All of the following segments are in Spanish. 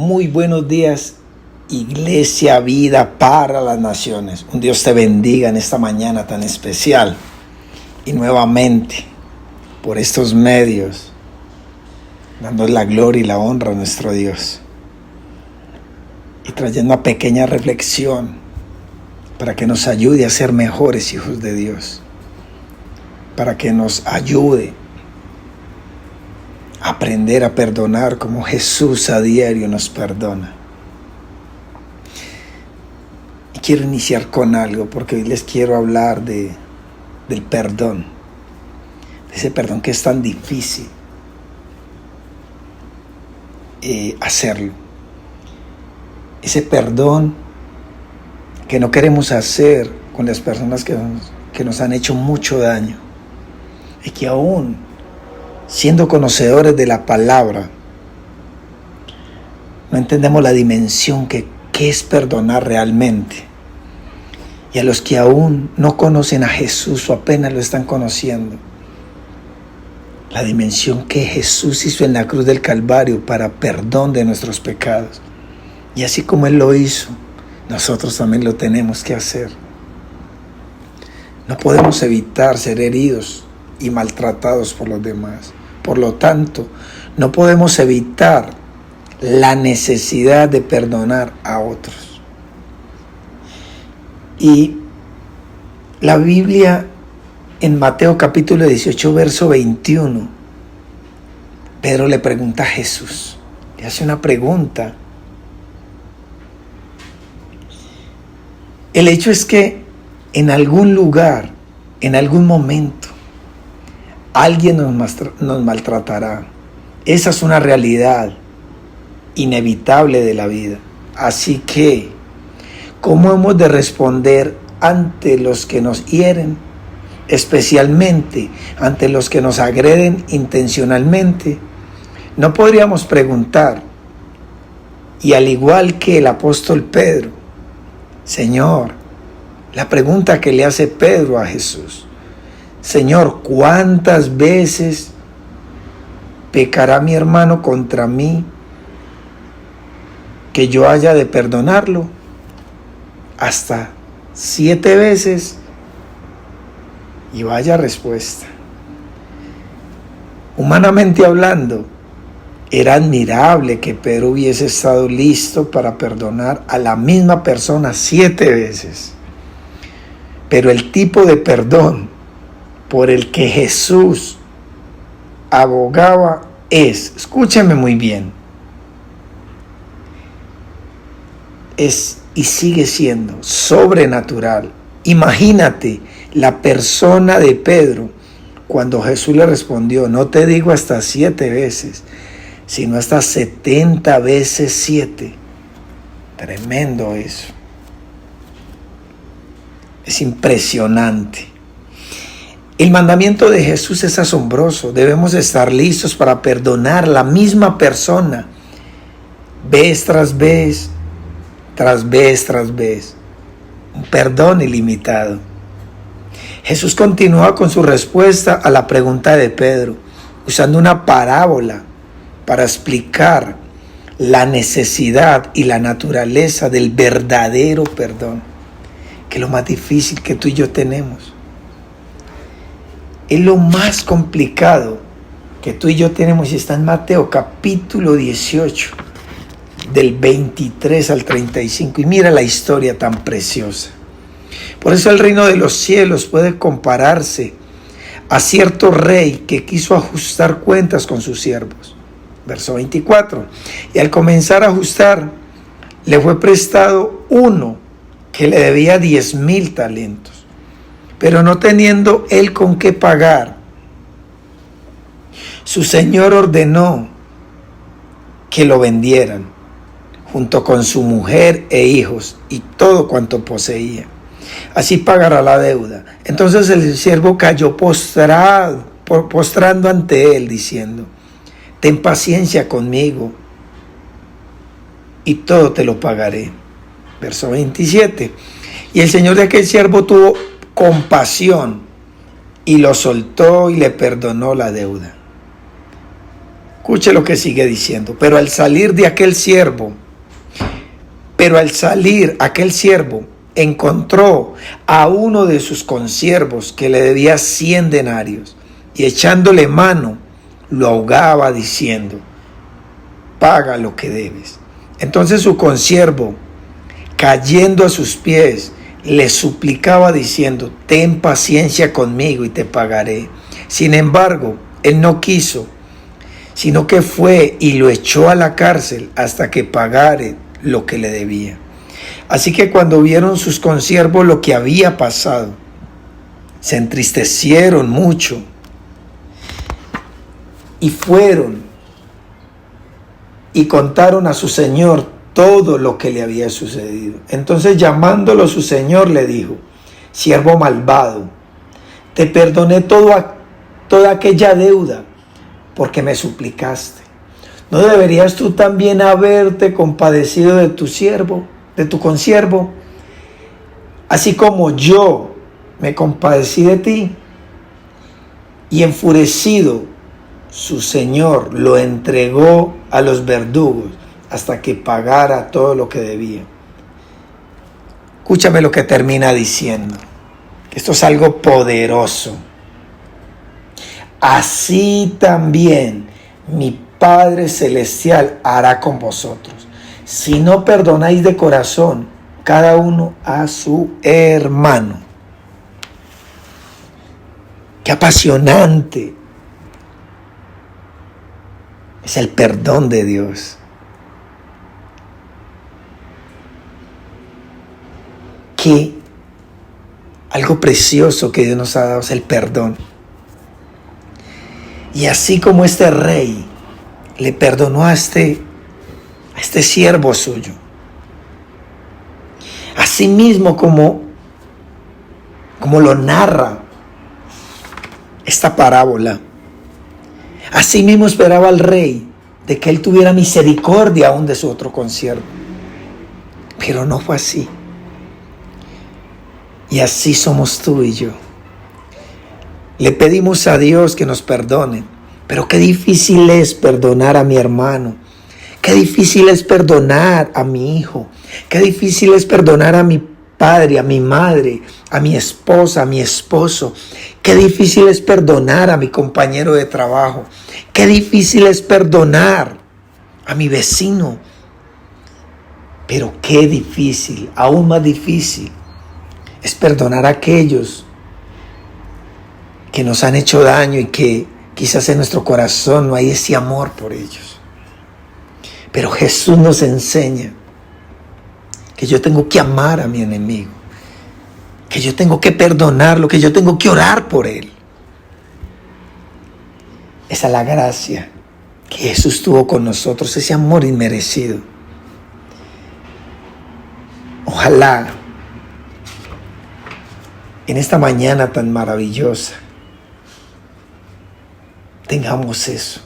Muy buenos días, Iglesia Vida para las Naciones. Un Dios te bendiga en esta mañana tan especial. Y nuevamente, por estos medios, dando la gloria y la honra a nuestro Dios. Y trayendo una pequeña reflexión para que nos ayude a ser mejores hijos de Dios. Para que nos ayude a aprender a perdonar como Jesús a diario nos perdona. Y quiero iniciar con algo porque hoy les quiero hablar del perdón. De ese perdón que es tan difícil hacerlo. Ese perdón que no queremos hacer con las personas que nos han hecho mucho daño. Y que aún siendo conocedores de la palabra, no entendemos la dimensión que es perdonar realmente. Y a los que aún no conocen a Jesús o apenas lo están conociendo, la dimensión que Jesús hizo en la cruz del Calvario para perdón de nuestros pecados. Y así como Él lo hizo, nosotros también lo tenemos que hacer. No podemos evitar ser heridos y maltratados por los demás. Por lo tanto, no podemos evitar la necesidad de perdonar a otros. Y la Biblia en Mateo capítulo 18, verso 21, Pedro le pregunta a Jesús, le hace una pregunta. El hecho es que en algún lugar, en algún momento, alguien nos maltratará. Esa es una realidad inevitable de la vida. Así que, ¿cómo hemos de responder ante los que nos hieren? Especialmente ante los que nos agreden intencionalmente. No podríamos preguntar, y al igual que el apóstol Pedro, Señor, la pregunta que le hace Pedro a Jesús, Señor, ¿cuántas veces pecará mi hermano contra mí que yo haya de perdonarlo? Hasta 7 veces. Y vaya respuesta. Humanamente hablando, era admirable que Pedro hubiese estado listo para perdonar a la misma persona 7 veces. Pero el tipo de perdón por el que Jesús abogaba es, escúcheme muy bien, es y sigue siendo sobrenatural. Imagínate la persona de Pedro cuando Jesús le respondió, no te digo hasta 7 veces, sino hasta 70 veces 7. Tremendo eso. Es impresionante. El mandamiento de Jesús es asombroso. Debemos estar listos para perdonar a la misma persona vez tras vez, tras vez, tras vez. Un perdón ilimitado. Jesús continúa con su respuesta a la pregunta de Pedro, usando una parábola para explicar la necesidad y la naturaleza del verdadero perdón, que es lo más difícil que tú y yo tenemos. Es lo más complicado que tú y yo tenemos y está en Mateo capítulo 18, del 23 al 35. Y mira la historia tan preciosa. Por eso el reino de los cielos puede compararse a cierto rey que quiso ajustar cuentas con sus siervos. Verso 24. Y al comenzar a ajustar, le fue prestado uno que le debía 10,000 talentos. Pero no teniendo él con qué pagar, su señor ordenó que lo vendieran, junto con su mujer e hijos y todo cuanto poseía. Así pagará la deuda. Entonces el siervo cayó postrando ante él, diciendo, ten paciencia conmigo y todo te lo pagaré. Verso 27. Y el señor de aquel siervo tuvo compasión y lo soltó y le perdonó la deuda. Escuche lo que sigue diciendo. Pero al salir aquel siervo encontró a uno de sus consiervos que le debía 100 denarios y echándole mano lo ahogaba diciendo: paga lo que debes. Entonces su consiervo, cayendo a sus pies, le suplicaba diciendo: ten paciencia conmigo y te pagaré. Sin embargo, él no quiso, sino que fue y lo echó a la cárcel hasta que pagare lo que le debía. Así que cuando vieron sus consiervos lo que había pasado, se entristecieron mucho y fueron y contaron a su señor todo lo que le había sucedido. Entonces, llamándolo su señor, le dijo: siervo malvado, te perdoné toda aquella deuda porque me suplicaste. ¿No deberías tú también haberte compadecido de tu siervo, de tu consiervo, así como yo me compadecí de ti? Y enfurecido, su señor lo entregó a los verdugos hasta que pagara todo lo que debía. Escúchame lo que termina diciendo, que esto es algo poderoso. Así también mi Padre Celestial hará con vosotros, si no perdonáis de corazón cada uno a su hermano. Qué apasionante es el perdón de Dios. Qué algo precioso que Dios nos ha dado es el perdón. Y así como este rey le perdonó a este siervo suyo, así mismo como lo narra esta parábola, así mismo esperaba el rey de que él tuviera misericordia aún de su otro consiervo. Pero no fue así. Y así somos tú y yo. Le pedimos a Dios que nos perdone, pero qué difícil es perdonar a mi hermano, qué difícil es perdonar a mi hijo, qué difícil es perdonar a mi padre, a mi madre, a mi esposa, a mi esposo, qué difícil es perdonar a mi compañero de trabajo, qué difícil es perdonar a mi vecino, pero qué difícil, aún más difícil, es perdonar a aquellos que nos han hecho daño y que quizás en nuestro corazón no hay ese amor por ellos. Pero Jesús nos enseña que yo tengo que amar a mi enemigo, que yo tengo que perdonarlo, que yo tengo que orar por él. Esa es la gracia que Jesús tuvo con nosotros, ese amor inmerecido. Ojalá en esta mañana tan maravillosa tengamos eso.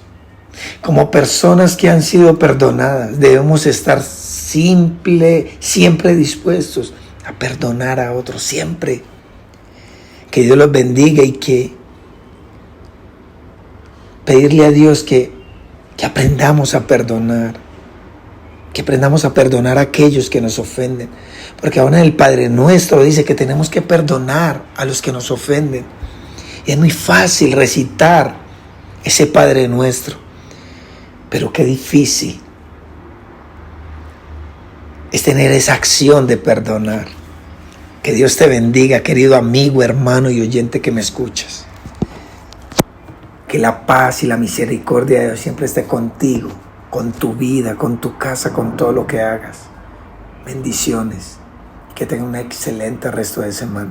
Como personas que han sido perdonadas, debemos estar siempre dispuestos a perdonar a otros, siempre. Que Dios los bendiga y que pedirle a Dios que aprendamos a perdonar, que aprendamos a perdonar a aquellos que nos ofenden. Porque ahora en el Padre Nuestro dice que tenemos que perdonar a los que nos ofenden. Y es muy fácil recitar ese Padre Nuestro, pero qué difícil es tener esa acción de perdonar. Que Dios te bendiga, querido amigo, hermano y oyente que me escuchas. Que la paz y la misericordia de Dios siempre esté contigo, con tu vida, con tu casa, con todo lo que hagas. Bendiciones. Que tenga un excelente resto de semana.